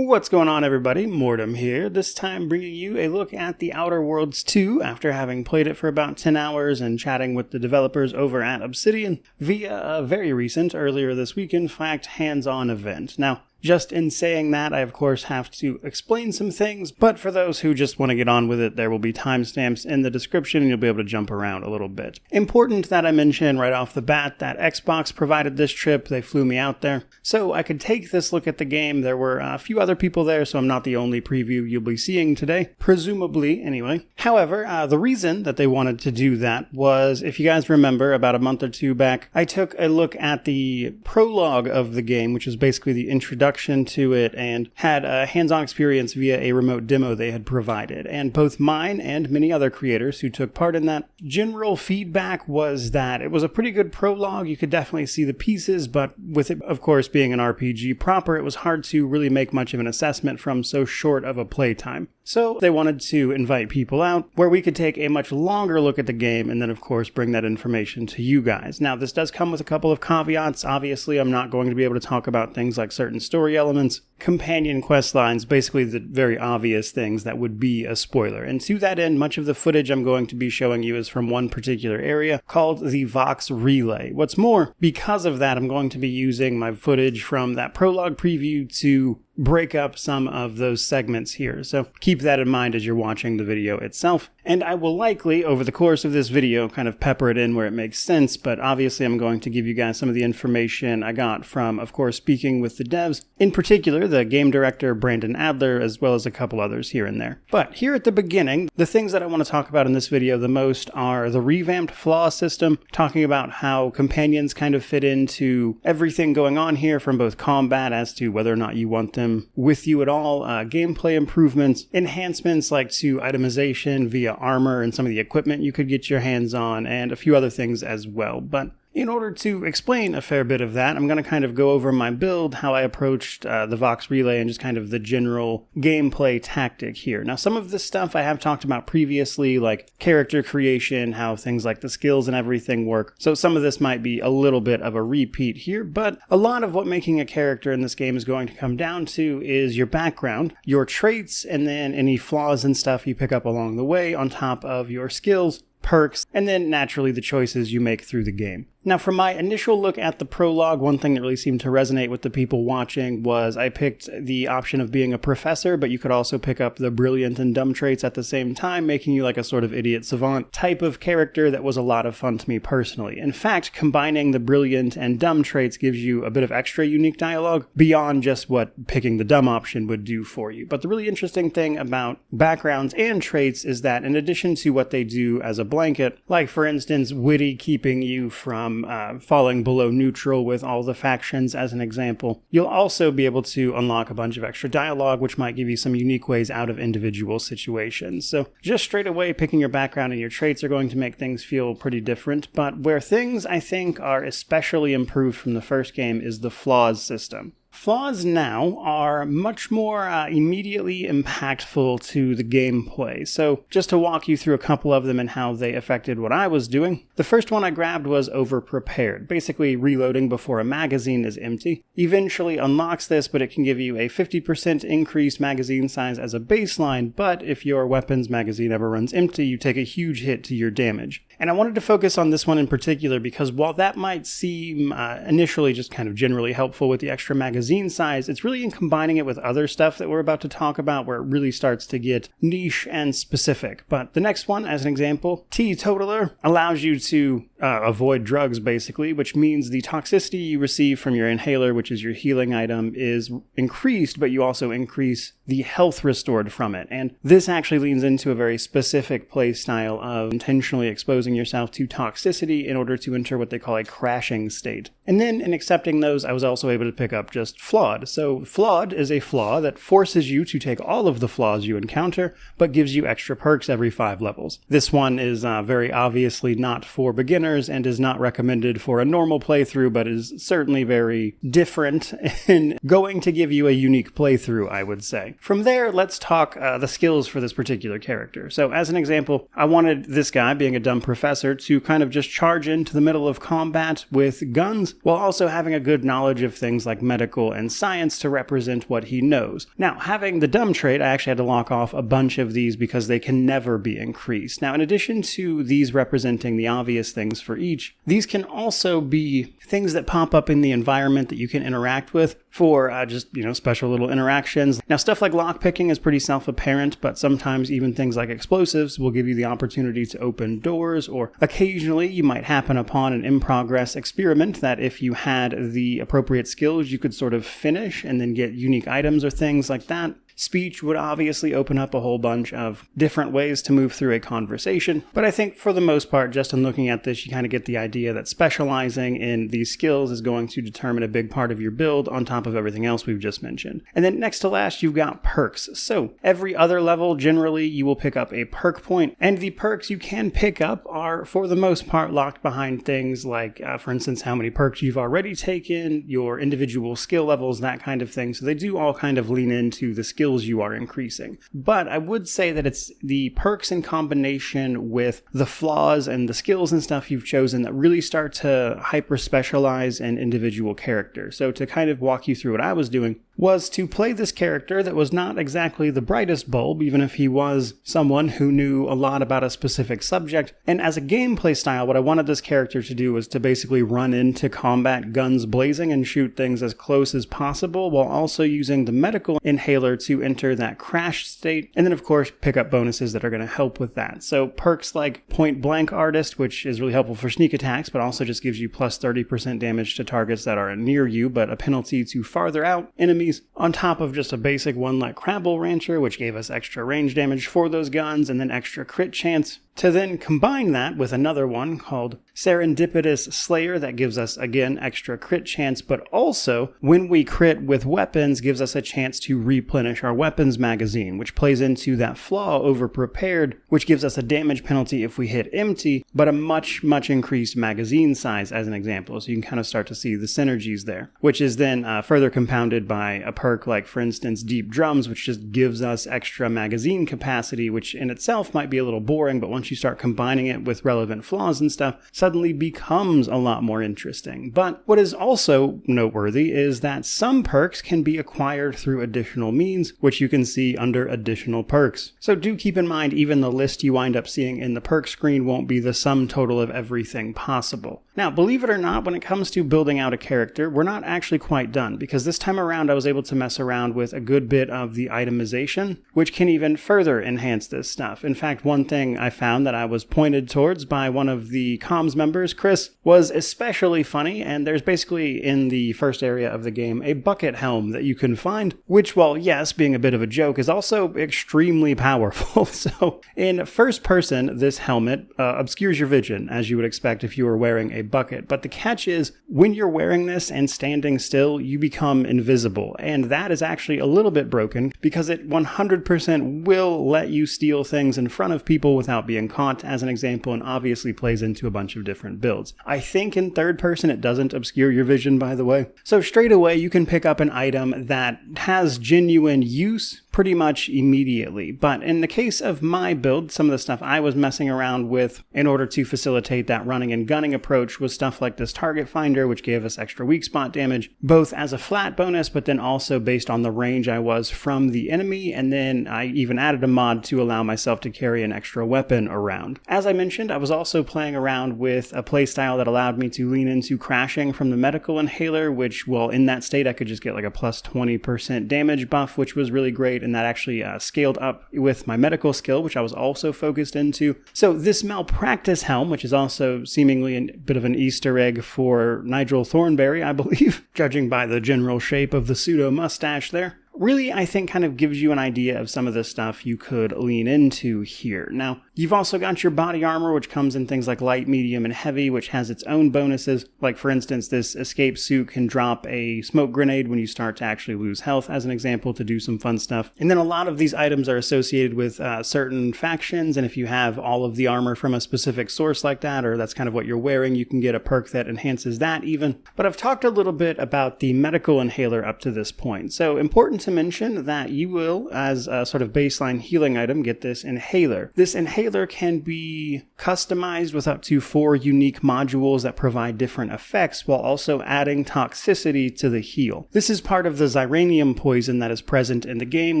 What's going on, everybody? Mortem here, this time bringing you a look at The Outer Worlds 2 after having played it for about 10 hours and chatting with the developers over at Obsidian via a very recent, earlier this week in fact, hands-on event. Now, just in saying that, I of course have to explain some things, but for those who just want to get on with it, there will be timestamps in the description and you'll be able to jump around a little bit. Important that I mention right off the bat that Xbox provided this trip, they flew me out there, so I could take this look at the game. There were a few other people there, so I'm not the only preview you'll be seeing today, presumably anyway. However, the reason that they wanted to do that was, if you guys remember, about a month or two back, I took a look at the prologue of the game, which is basically the introduction to it, and had a hands-on experience via a remote demo they had provided. And both mine and many other creators who took part in that, general feedback was that it was a pretty good prologue. You could definitely see the pieces, but with it, of course, being an RPG proper, it was hard to really make much of an assessment from so short of a playtime. So they wanted to invite people out where we could take a much longer look at the game and then, of course, bring that information to you guys. Now, this does come with a couple of caveats. Obviously, I'm not going to be able to talk about things like certain story elements, companion quest lines, basically the very obvious things that would be a spoiler. And to that end, much of the footage I'm going to be showing you is from one particular area called the Vox Relay. What's more, because of that, I'm going to be using my footage from that prologue preview to break up some of those segments here. So keep that in mind as you're watching the video itself. And I will likely, over the course of this video, kind of pepper it in where it makes sense, but obviously I'm going to give you guys some of the information I got from, of course, speaking with the devs, in particular the game director Brandon Adler, as well as a couple others here and there. But here at the beginning, the things that I want to talk about in this video the most are the revamped flaw system, talking about how companions kind of fit into everything going on here, from both combat as to whether or not you want them with you at all, gameplay improvements, enhancements like to itemization via armor and some of the equipment you could get your hands on, and a few other things as well. But in order to explain a fair bit of that, I'm going to kind of go over my build, how I approached the Vox Relay, and just kind of the general gameplay tactic here. Now, some of this stuff I have talked about previously, like character creation, how things like the skills and everything work. So some of this might be a little bit of a repeat here, but a lot of what making a character in this game is going to come down to is your background, your traits, and then any flaws and stuff you pick up along the way on top of your skills, perks, and then naturally the choices you make through the game. Now, from my initial look at the prologue, one thing that really seemed to resonate with the people watching was I picked the option of being a professor, but you could also pick up the brilliant and dumb traits at the same time, making you like a sort of idiot savant type of character that was a lot of fun to me personally. In fact, combining the brilliant and dumb traits gives you a bit of extra unique dialogue beyond just what picking the dumb option would do for you. But the really interesting thing about backgrounds and traits is that in addition to what they do as a blanket, like for instance, witty keeping you from falling below neutral with all the factions as an example, you'll also be able to unlock a bunch of extra dialogue, which might give you some unique ways out of individual situations. So just straight away, picking your background and your traits are going to make things feel pretty different, but where things I think are especially improved from the first game is the flaws system. Flaws now are much more immediately impactful to the gameplay. So just to walk you through a couple of them and how they affected what I was doing, the first one I grabbed was over-prepared, basically reloading before a magazine is empty. Eventually unlocks this, but it can give you a 50% increased magazine size as a baseline, but if your weapon's magazine ever runs empty, you take a huge hit to your damage. And I wanted to focus on this one in particular because while that might seem initially just kind of generally helpful with the extra magazine size, it's really in combining it with other stuff that we're about to talk about where it really starts to get niche and specific. But the next one, as an example, Teetotaler allows you to avoid drugs basically, which means the toxicity you receive from your inhaler, which is your healing item, is increased, but you also increase the health restored from it. And this actually leans into a very specific play style of intentionally exposing yourself to toxicity in order to enter what they call a crashing state. And then in accepting those, I was also able to pick up just flawed. So flawed is a flaw that forces you to take all of the flaws you encounter, but gives you extra perks every 5 levels. This one is very obviously not for beginners and is not recommended for a normal playthrough, but is certainly very different and going to give you a unique playthrough, I would say. From there, let's talk the skills for this particular character. So as an example, I wanted this guy, being a dumb professor, professor to kind of just charge into the middle of combat with guns, while also having a good knowledge of things like medical and science to represent what he knows. Now, having the dumb trait, I actually had to lock off a bunch of these because they can never be increased. Now, in addition to these representing the obvious things for each, these can also be things that pop up in the environment that you can interact with for just, special little interactions. Now, stuff like lockpicking is pretty self-apparent, but sometimes even things like explosives will give you the opportunity to open doors, or occasionally you might happen upon an in-progress experiment that if you had the appropriate skills, you could sort of finish and then get unique items or things like that. Speech would obviously open up a whole bunch of different ways to move through a conversation, but I think for the most part, just in looking at this, you kind of get the idea that specializing in these skills is going to determine a big part of your build on top of everything else we've just mentioned. And then next to last, you've got perks. So every other level, generally, you will pick up a perk point, and the perks you can pick up are, for the most part, locked behind things like, for instance, how many perks you've already taken, your individual skill levels, that kind of thing. So they do all kind of lean into the skills you are increasing. But I would say that it's the perks in combination with the flaws and the skills and stuff you've chosen that really start to hyper specialize an individual character. So to kind of walk you through what I was doing was to play this character that was not exactly the brightest bulb, even if he was someone who knew a lot about a specific subject. And as a gameplay style, what I wanted this character to do was to basically run into combat guns blazing and shoot things as close as possible, while also using the medical inhaler to enter that crash state, and then of course pick up bonuses that are going to help with that. So perks like Point Blank Artist, which is really helpful for sneak attacks, but also just gives you plus 30% damage to targets that are near you, but a penalty to farther out enemies, on top of just a basic one like Crabble Rancher, which gave us extra range damage for those guns, and then extra crit chance. To then combine that with another one called Serendipitous Slayer that gives us, again, extra crit chance, but also, when we crit with weapons, gives us a chance to replenish our weapons magazine, which plays into that flaw over prepared, which gives us a damage penalty if we hit empty, but a much increased magazine size as an example. So you can kind of start to see the synergies there, which is then further compounded by a perk like, for instance, Deep Drums, which just gives us extra magazine capacity, which in itself might be a little boring, but once you start combining it with relevant flaws and stuff, suddenly becomes a lot more interesting. But what is also noteworthy is that some perks can be acquired through additional means, which you can see under additional perks. So do keep in mind, even the list you wind up seeing in the perk screen won't be the sum total of everything possible. Now, believe it or not, when it comes to building out a character, we're not actually quite done, because this time around I was able to mess around with a good bit of the itemization, which can even further enhance this stuff. In fact, one thing I found that I was pointed towards by one of the comms members, Chris, was especially funny, and there's basically in the first area of the game a bucket helm that you can find, which, while yes, being a bit of a joke, is also extremely powerful. So in first person, this helmet obscures your vision, as you would expect if you were wearing a bucket, but the catch is, when you're wearing this and standing still, you become invisible, and that is actually a little bit broken, because it 100% will let you steal things in front of people without being caught, as an example, and obviously plays into a bunch of different builds. I think in third person it doesn't obscure your vision, by the way. So straight away you can pick up an item that has genuine use pretty much immediately. But in the case of my build, some of the stuff I was messing around with in order to facilitate that running and gunning approach was stuff like this target finder, which gave us extra weak spot damage, both as a flat bonus, but then also based on the range I was from the enemy, and then I even added a mod to allow myself to carry an extra weapon around. As I mentioned, I was also playing around with a playstyle that allowed me to lean into crashing from the medical inhaler, which, well, in that state I could just get like a plus 20% damage buff, which was really great, and that actually scaled up with my medical skill, which I was also focused into. So this malpractice helm, which is also seemingly a bit of an Easter egg for Nigel Thornberry, I believe, judging by the general shape of the pseudo mustache there, really, I think, kind of gives you an idea of some of the stuff you could lean into here. Now, you've also got your body armor, which comes in things like light, medium, and heavy, which has its own bonuses. Like, for instance, this escape suit can drop a smoke grenade when you start to actually lose health, as an example, to do some fun stuff. And then a lot of these items are associated with certain factions, and if you have all of the armor from a specific source like that, or that's kind of what you're wearing, you can get a perk that enhances that even. But I've talked a little bit about the medical inhaler up to this point. So important to to mention that you will, as a sort of baseline healing item, get this inhaler. This inhaler can be customized with up to 4 unique modules that provide different effects while also adding toxicity to the heal. This is part of the Ziranium poison that is present in the game,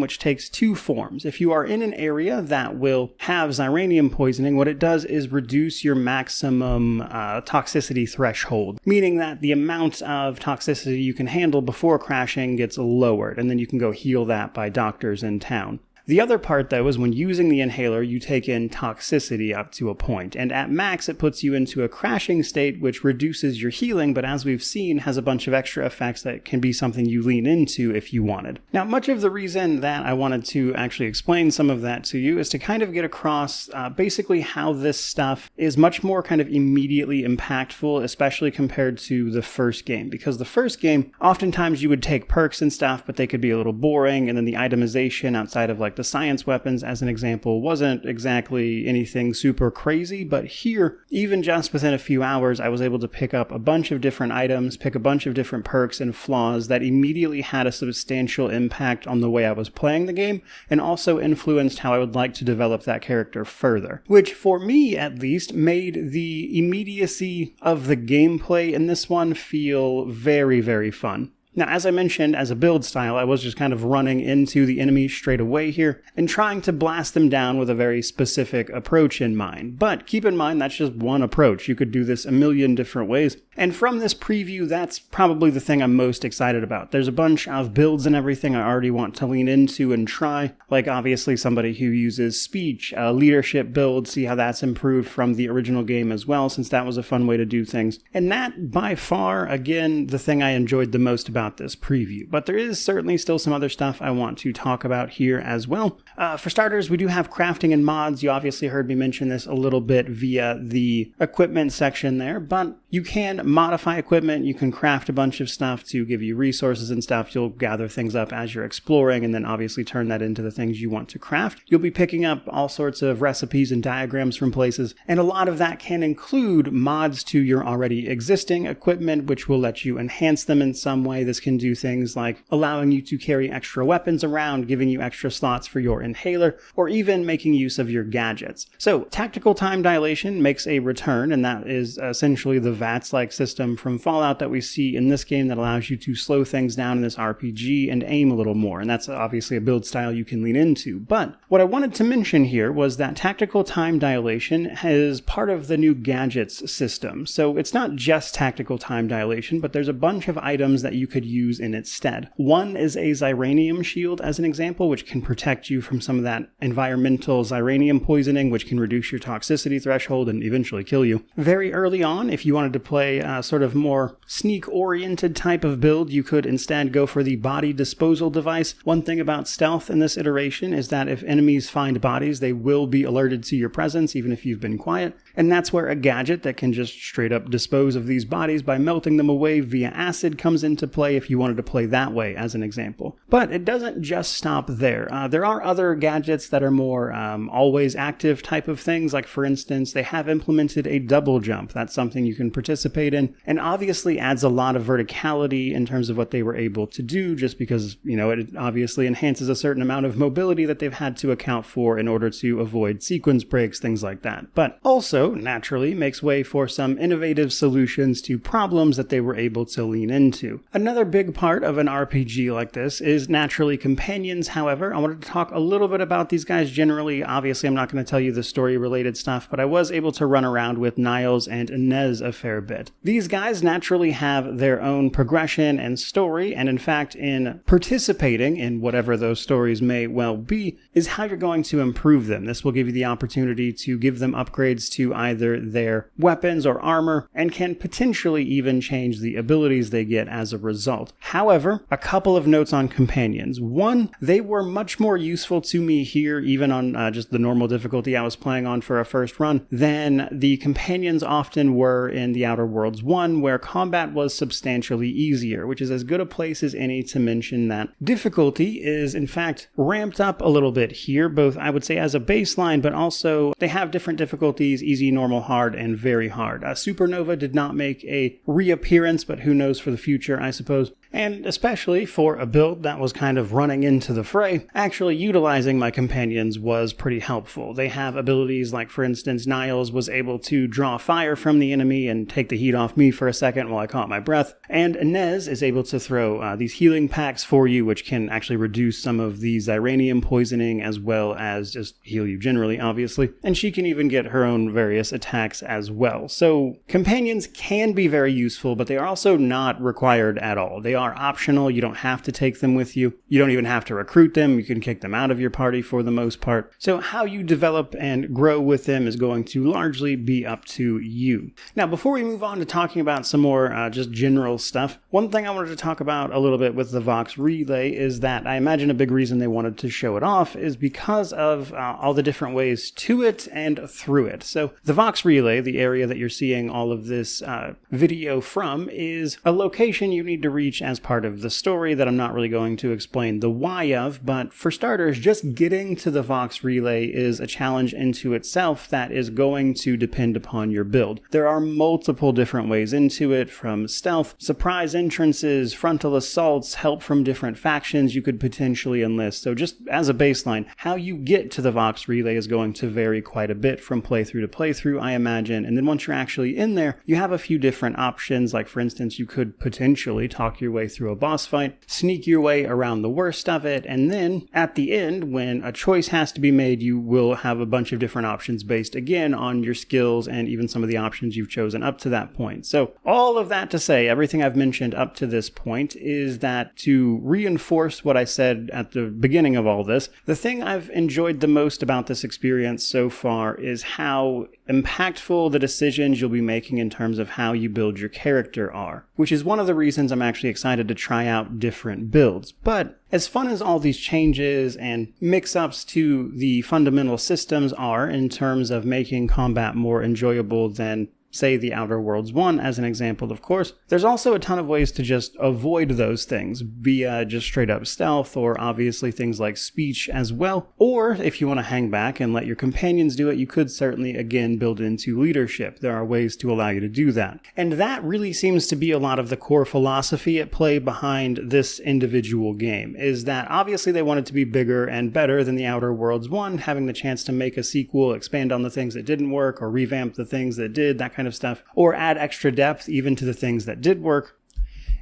which takes 2 forms. If you are in an area that will have Ziranium poisoning, what it does is reduce your maximum toxicity threshold, meaning that the amount of toxicity you can handle before crashing gets lowered, and then you can go heal that by doctors in town. The other part, though, is when using the inhaler, you take in toxicity up to a point, and at max it puts you into a crashing state, which reduces your healing, but as we've seen, has a bunch of extra effects that can be something you lean into if you wanted. Now, much of the reason that I wanted to actually explain some of that to you is to kind of get across basically how this stuff is much more kind of immediately impactful, especially compared to the first game, because the first game, oftentimes you would take perks and stuff, but they could be a little boring, and then the itemization outside of like the science weapons, as an example, wasn't exactly anything super crazy, but here, even just within a few hours, I was able to pick up a bunch of different items, pick a bunch of different perks and flaws that immediately had a substantial impact on the way I was playing the game, and also influenced how I would like to develop that character further, which for me at least made the immediacy of the gameplay in this one feel very, very fun. Now, as I mentioned, as a build style, I was just kind of running into the enemies straight away here and trying to blast them down with a very specific approach in mind. But keep in mind, that's just one approach. You could do this a million different ways. And from this preview, that's probably the thing I'm most excited about. There's a bunch of builds and everything I already want to lean into and try, like obviously somebody who uses speech, a leadership build, see how that's improved from the original game as well, since that was a fun way to do things. And that, by far, again, the thing I enjoyed the most about this preview. But there is certainly still some other stuff I want to talk about here as well. For starters, we do have crafting and mods. You obviously heard me mention this a little bit via the equipment section there, but you can modify equipment, you can craft a bunch of stuff to give you resources and stuff. You'll gather things up as you're exploring and then obviously turn that into the things you want to craft. You'll be picking up all sorts of recipes and diagrams from places, and a lot of that can include mods to your already existing equipment, which will let you enhance them in some way. This can do things like allowing you to carry extra weapons around, giving you extra slots for your inhaler, or even making use of your gadgets. So tactical time dilation makes a return, and that is essentially the VATS-like system from Fallout that we see in this game that allows you to slow things down in this RPG and aim a little more, and that's obviously a build style you can lean into. But what I wanted to mention here was that tactical time dilation is part of the new gadgets system. So it's not just tactical time dilation, but there's a bunch of items that you could use in its stead. One is a Ziranium shield, as an example, which can protect you from some of that environmental Ziranium poisoning, which can reduce your toxicity threshold and eventually kill you. Very early on, if you wanted to play a sort of more sneak-oriented type of build, you could instead go for the body disposal device. One thing about stealth in this iteration is that if enemies find bodies, they will be alerted to your presence, even if you've been quiet. And that's where a gadget that can just straight up dispose of these bodies by melting them away via acid comes into play if you wanted to play that way, as an example. But it doesn't just stop there. There are other gadgets that are more always active type of things. Like, for instance, they have implemented a double jump. That's something you can participate in, and obviously adds a lot of verticality in terms of what they were able to do, just because, you know, it obviously enhances a certain amount of mobility that they've had to account for in order to avoid sequence breaks, things like that. But also, naturally, makes way for some innovative solutions to problems that they were able to lean into. Another big part of an RPG like this is naturally companions. However, I wanted to talk a little bit about these guys generally. Obviously, I'm not going to tell you the story-related stuff, but I was able to run around with Niles and Inez a fair bit. These guys naturally have their own progression and story, and in fact, in participating in whatever those stories may well be, is how you're going to improve them. This will give you the opportunity to give them upgrades to either their weapons or armor, and can potentially even change the abilities they get as a result. However, a couple of notes on companions. One, they were much more useful to me here, even on just the normal difficulty I was playing on for a first run, than the companions often were in the Outer Worlds 1, where combat was substantially easier, which is as good a place as any to mention that difficulty is in fact ramped up a little bit here, both I would say as a baseline, but also they have different difficulties: easy, normal, hard, and very hard. Supernova did not make a reappearance, but who knows for the future, I suppose. And especially for a build that was kind of running into the fray, actually utilizing my companions was pretty helpful. They have abilities like, for instance, Niles was able to draw fire from the enemy and take the heat off me for a second while I caught my breath. And Inez is able to throw these healing packs for you, which can actually reduce some of the Xyranium poisoning as well as just heal you generally, obviously. And she can even get her own various attacks as well. So companions can be very useful, but they are also not required at all. They are optional. You don't have to take them with you. You don't even have to recruit them. You can kick them out of your party for the most part. So how you develop and grow with them is going to largely be up to you. Now, before we move on to talking about some more just general stuff, one thing I wanted to talk about a little bit with the Vox Relay is that I imagine a big reason they wanted to show it off is because of all the different ways to it and through it. So the Vox Relay, the area that you're seeing all of this video from, is a location you need to reach as part of the story that I'm not really going to explain the why of, but for starters, just getting to the Vox Relay is a challenge into itself that is going to depend upon your build. There are multiple different ways into it, from stealth, surprise entrances, frontal assaults, help from different factions you could potentially enlist. So just as a baseline, how you get to the Vox Relay is going to vary quite a bit from playthrough to playthrough, I imagine. And then once you're actually in there, you have a few different options. Like, for instance, you could potentially talk your way through a boss fight, sneak your way around the worst of it, and then at the end, when a choice has to be made, you will have a bunch of different options based again on your skills and even some of the options you've chosen up to that point. So all of that to say, everything I've mentioned up to this point is that to reinforce what I said at the beginning of all this, the thing I've enjoyed the most about this experience so far is how impactful the decisions you'll be making in terms of how you build your character are, which is one of the reasons I'm actually excited to try out different builds. But as fun as all these changes and mix-ups to the fundamental systems are in terms of making combat more enjoyable than, say, the Outer Worlds 1 as an example, of course, there's also a ton of ways to just avoid those things via just straight up stealth, or obviously things like speech as well. Or if you want to hang back and let your companions do it, you could certainly again build into leadership. There are ways to allow you to do that. And that really seems to be a lot of the core philosophy at play behind this individual game, is that obviously they want it to be bigger and better than the Outer Worlds 1, having the chance to make a sequel, expand on the things that didn't work, or revamp the things that did, that kind of stuff, or add extra depth even to the things that did work.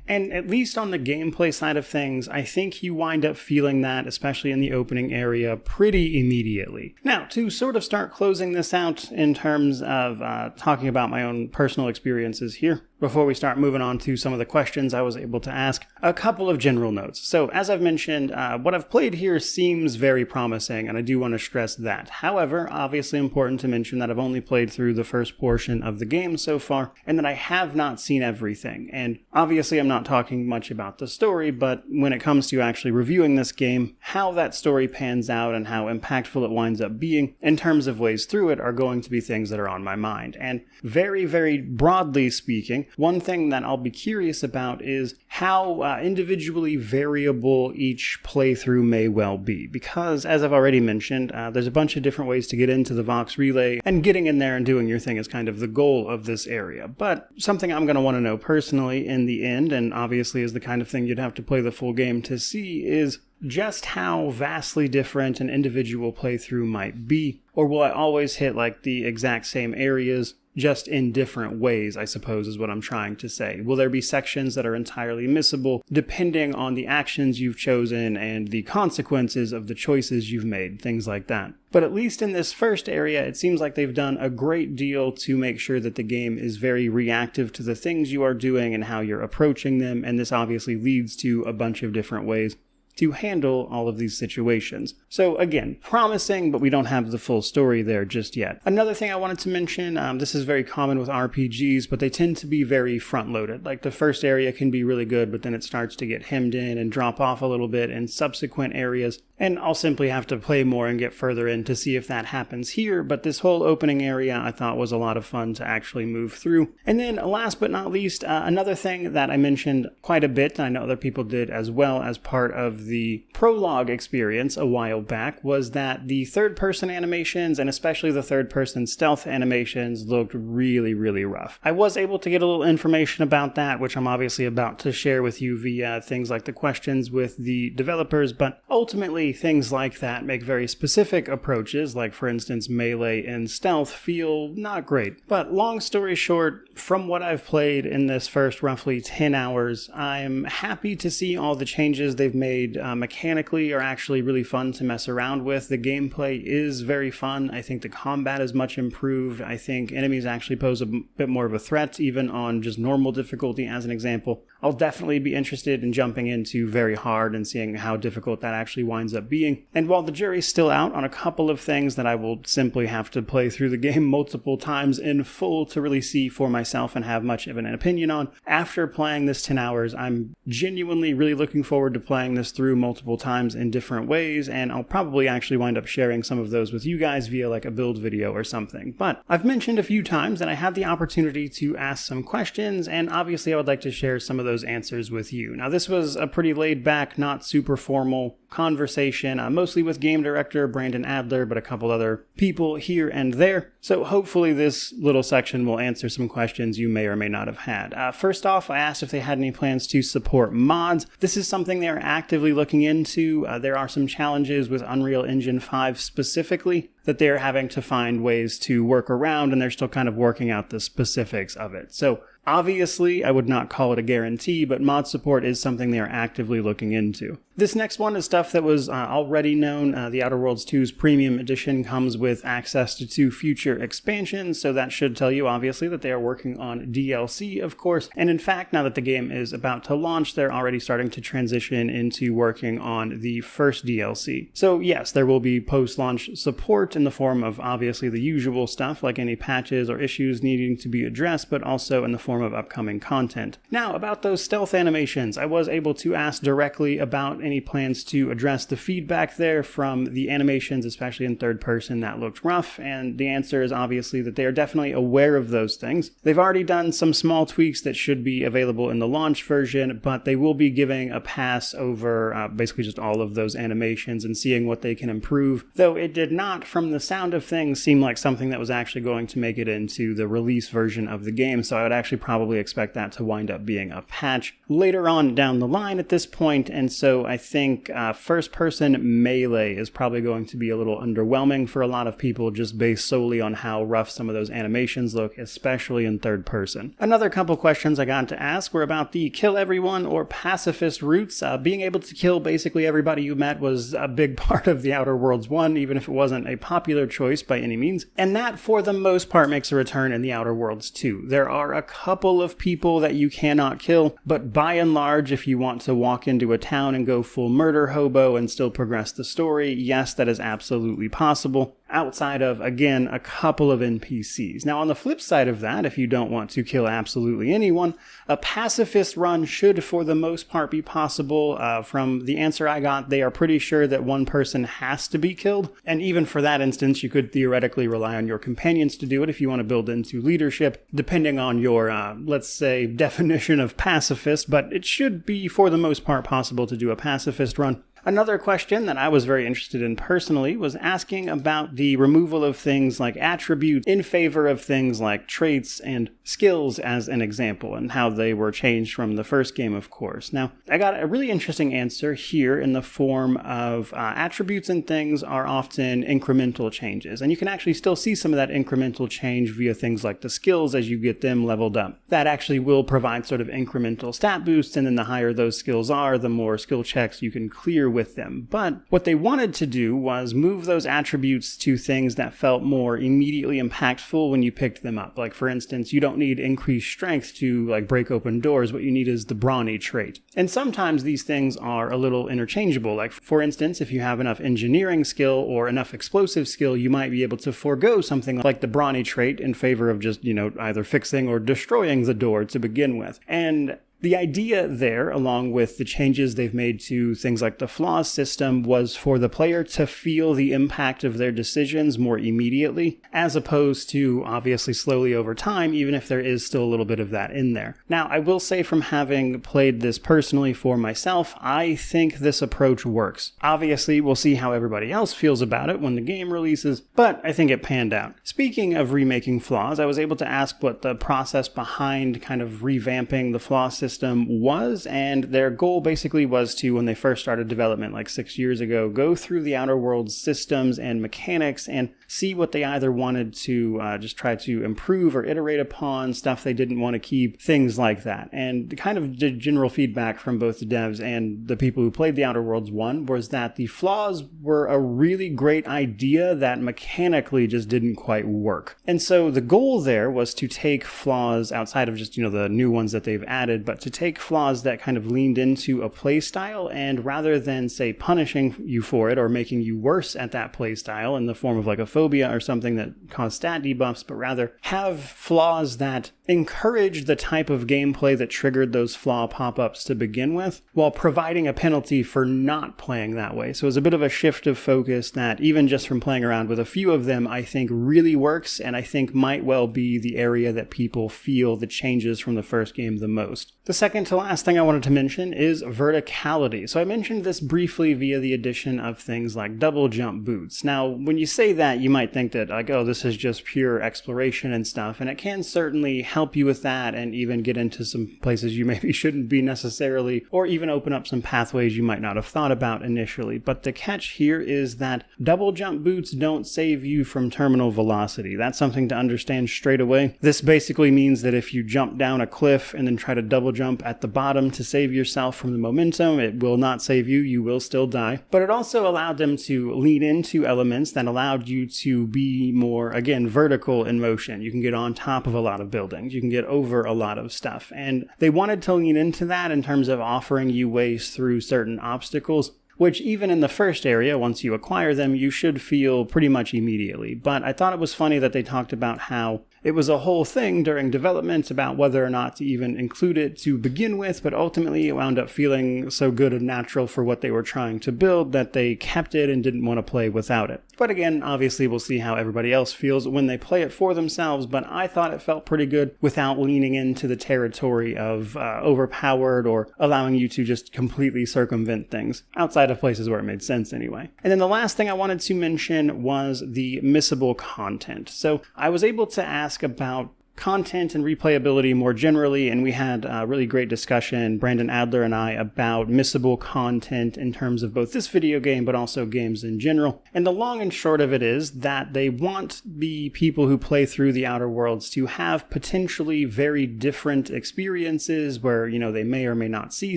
And at least on the gameplay side of things, I think you wind up feeling that, especially in the opening area, pretty immediately. Now, to sort of start closing this out in terms of talking about my own personal experiences here, before we start moving on to some of the questions I was able to ask, a couple of general notes. So, as I've mentioned, what I've played here seems very promising, and I do want to stress that. However, obviously important to mention that I've only played through the first portion of the game so far, and that I have not seen everything. And obviously I'm not talking much about the story, but when it comes to actually reviewing this game, how that story pans out and how impactful it winds up being in terms of ways through it are going to be things that are on my mind. And very, very broadly speaking, one thing that I'll be curious about is how individually variable each playthrough may well be. Because, as I've already mentioned, there's a bunch of different ways to get into the Vox Relay, and getting in there and doing your thing is kind of the goal of this area. But something I'm going to want to know personally in the end, and obviously is the kind of thing you'd have to play the full game to see, is just how vastly different an individual playthrough might be. Or will I always hit like the exact same areas, just in different ways, I suppose is what I'm trying to say. Will there be sections that are entirely missable depending on the actions you've chosen and the consequences of the choices you've made, things like that. But at least in this first area, it seems like they've done a great deal to make sure that the game is very reactive to the things you are doing and how you're approaching them, and this obviously leads to a bunch of different ways to handle all of these situations. So again, promising, but we don't have the full story there just yet. Another thing I wanted to mention, this is very common with RPGs, but they tend to be very front-loaded. Like the first area can be really good, but then it starts to get hemmed in and drop off a little bit in subsequent areas. And I'll simply have to play more and get further in to see if that happens here, but this whole opening area I thought was a lot of fun to actually move through. And then last but not least, another thing that I mentioned quite a bit, and I know other people did as well as part of the prologue experience a while back, was that the third-person animations, and especially the third-person stealth animations, looked really, really rough. I was able to get a little information about that, which I'm obviously about to share with you via things like the questions with the developers, but ultimately things like that make very specific approaches, like for instance melee and stealth, feel not great. But long story short, from what I've played in this first roughly 10 hours, I'm happy to see all the changes they've made mechanically are actually really fun to mess around with. The gameplay is very fun. I think the combat is much improved. I think enemies actually pose a bit more of a threat, even on just normal difficulty as an example. I'll definitely be interested in jumping into very hard and seeing how difficult that actually winds up being. And while the jury's still out on a couple of things that I will simply have to play through the game multiple times in full to really see for myself and have much of an opinion on, after playing this 10 hours, I'm genuinely really looking forward to playing this through multiple times in different ways, and I'll probably actually wind up sharing some of those with you guys via like a build video or something. But I've mentioned a few times that I had the opportunity to ask some questions, and obviously I would like to share some of those answers with you. Now, this was a pretty laid back, not super formal conversation, mostly with game director Brandon Adler, but a couple other people here and there. So hopefully this little section will answer some questions you may or may not have had. First off, I asked if they had any plans to support mods. This is something they are actively looking into. There are some challenges with Unreal Engine 5 specifically that they're having to find ways to work around, and they're still kind of working out the specifics of it. So obviously, I would not call it a guarantee, but mod support is something they are actively looking into. This next one is stuff that was already known. The Outer Worlds 2's Premium Edition comes with access to 2 future expansions, so that should tell you, obviously, that they are working on DLC, of course. And in fact, now that the game is about to launch, they're already starting to transition into working on the first DLC. So yes, there will be post-launch support in the form of, obviously, the usual stuff, like any patches or issues needing to be addressed, but also in the form of upcoming content. Now, about those stealth animations, I was able to ask directly about any plans to address the feedback there from the animations, especially in third person, that looked rough, and the answer is obviously that they are definitely aware of those things. They've already done some small tweaks that should be available in the launch version, but they will be giving a pass over basically just all of those animations and seeing what they can improve, though it did not, from the sound of things, seem like something that was actually going to make it into the release version of the game, so I would actually probably expect that to wind up being a patch later on down the line at this point, and so I think first-person melee is probably going to be a little underwhelming for a lot of people just based solely on how rough some of those animations look, especially in third person. Another couple questions I got to ask were about the kill everyone or pacifist routes. Being able to kill basically everybody you met was a big part of the Outer Worlds 1, even if it wasn't a popular choice by any means, and that for the most part makes a return in the Outer Worlds 2. There are a couple of people that you cannot kill, but by and large, if you want to walk into a town and go full murder hobo and still progress the story, yes, that is absolutely possible, outside of, again, a couple of NPCs. Now, on the flip side of that, if you don't want to kill absolutely anyone, a pacifist run should, for the most part, be possible. From the answer I got, they are pretty sure that one person has to be killed, and even for that instance, you could theoretically rely on your companions to do it if you want to build into leadership, depending on your, let's say, definition of pacifist, but it should be, for the most part, possible to do a pacifist run. Another question that I was very interested in personally was asking about the removal of things like attributes in favor of things like traits and skills as an example, and how they were changed from the first game, of course. Now, I got a really interesting answer here in the form of attributes and things are often incremental changes, and you can actually still see some of that incremental change via things like the skills as you get them leveled up. That actually will provide sort of incremental stat boosts, and then the higher those skills are, the more skill checks you can clear with them. But what they wanted to do was move those attributes to things that felt more immediately impactful when you picked them up. Like, for instance, you don't need increased strength to like break open doors. What you need is the brawny trait. And sometimes these things are a little interchangeable. Like, for instance, if you have enough engineering skill or enough explosive skill, you might be able to forego something like the brawny trait in favor of just, either fixing or destroying the door to begin with. And The idea there, along with the changes they've made to things like the flaws system, was for the player to feel the impact of their decisions more immediately, as opposed to obviously slowly over time, even if there is still a little bit of that in there. Now, I will say from having played this personally for myself, I think this approach works. Obviously, we'll see how everybody else feels about it when the game releases, but I think it panned out. Speaking of remaking flaws, I was able to ask what the process behind kind of revamping the flaw system was, and their goal basically was to, when they first started development like 6 years ago, go through the Outer Worlds systems and mechanics and see what they either wanted to just try to improve or iterate upon, stuff they didn't want to keep, things like that. And kind of the general feedback from both the devs and the people who played the Outer Worlds one was that the flaws were a really great idea that mechanically just didn't quite work. And so the goal there was to take flaws outside of just, the new ones that they've added, but to take flaws that kind of leaned into a play style, and rather than, say, punishing you for it or making you worse at that play style in the form of like a phobia or something that caused stat debuffs, but rather have flaws that encourage the type of gameplay that triggered those flaw pop-ups to begin with, while providing a penalty for not playing that way. So it was a bit of a shift of focus that, even just from playing around with a few of them, I think really works, and I think might well be the area that people feel the changes from the first game the most. The second to last thing I wanted to mention is verticality. So I mentioned this briefly via the addition of things like double jump boots. Now, when you say that, you might think that like, oh, this is just pure exploration and stuff, and it can certainly help you with that and even get into some places you maybe shouldn't be necessarily, or even open up some pathways you might not have thought about initially. But the catch here is that double jump boots don't save you from terminal velocity. That's something to understand straight away. This basically means that if you jump down a cliff and then try to double jump at the bottom to save yourself from the momentum, it will not save you. You will still die. But it also allowed them to lean into elements that allowed you to be more, again, vertical in motion. You can get on top of a lot of buildings. You can get over a lot of stuff. And they wanted to lean into that in terms of offering you ways through certain obstacles, which even in the first area, once you acquire them, you should feel pretty much immediately. But I thought it was funny that they talked about how it was a whole thing during development about whether or not to even include it to begin with, but ultimately it wound up feeling so good and natural for what they were trying to build that they kept it and didn't want to play without it. But again, obviously we'll see how everybody else feels when they play it for themselves, but I thought it felt pretty good without leaning into the territory of overpowered or allowing you to just completely circumvent things, outside of places where it made sense anyway. And then the last thing I wanted to mention was the missable content. So I was able to ask about content and replayability more generally, and we had a really great discussion, Brandon Adler and I, about missable content in terms of both this video game but also games in general. And the long and short of it is that they want the people who play through the Outer Worlds to have potentially very different experiences where, they may or may not see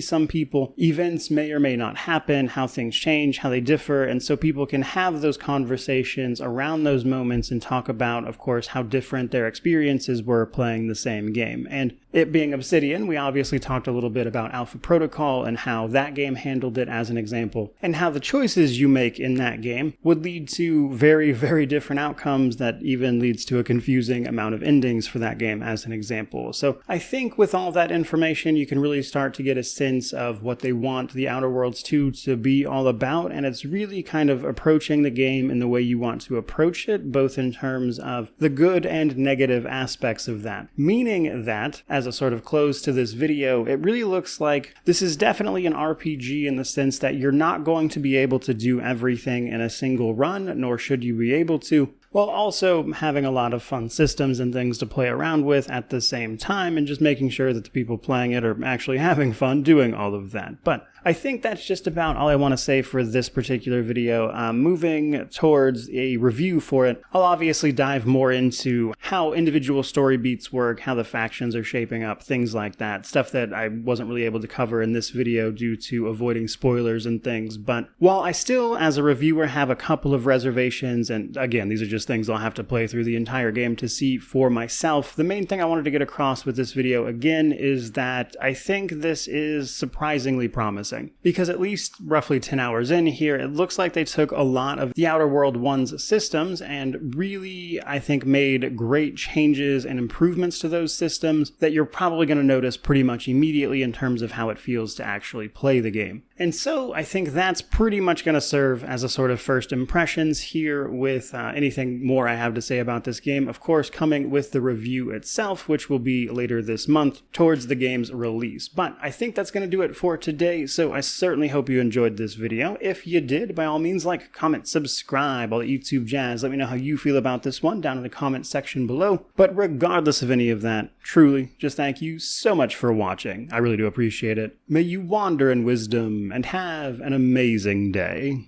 some people, events may or may not happen, how things change, how they differ, and so people can have those conversations around those moments and talk about, of course, how different their experiences were playing the same game. And it being Obsidian, we obviously talked a little bit about Alpha Protocol and how that game handled it as an example, and how the choices you make in that game would lead to very, very different outcomes that even leads to a confusing amount of endings for that game as an example. So I think with all that information, you can really start to get a sense of what they want the Outer Worlds 2 to be all about, and it's really kind of approaching the game in the way you want to approach it, both in terms of the good and negative aspects of that. Meaning that, as a sort of close to this video, it really looks like this is definitely an RPG in the sense that you're not going to be able to do everything in a single run, nor should you be able to, while also having a lot of fun systems and things to play around with at the same time, and just making sure that the people playing it are actually having fun doing all of that. But I think that's just about all I want to say for this particular video. Moving towards a review for it, I'll obviously dive more into how individual story beats work, how the factions are shaping up, things like that. Stuff that I wasn't really able to cover in this video due to avoiding spoilers and things. But while I still, as a reviewer, have a couple of reservations, and again, these are just just things I'll have to play through the entire game to see for myself. The main thing I wanted to get across with this video again is that I think this is surprisingly promising, because at least roughly 10 hours in here, it looks like they took a lot of the Outer World 1's systems and really, I think, made great changes and improvements to those systems that you're probably going to notice pretty much immediately in terms of how it feels to actually play the game. And so I think that's pretty much going to serve as a sort of first impressions here with anything more I have to say about this game, of course, coming with the review itself, which will be later this month towards the game's release. But I think that's going to do it for today, so I certainly hope you enjoyed this video. If you did, by all means, like, comment, subscribe, all the YouTube jazz. Let me know how you feel about this one down in the comment section below. But regardless of any of that, truly, just thank you so much for watching. I really do appreciate it. May you wander in wisdom and have an amazing day.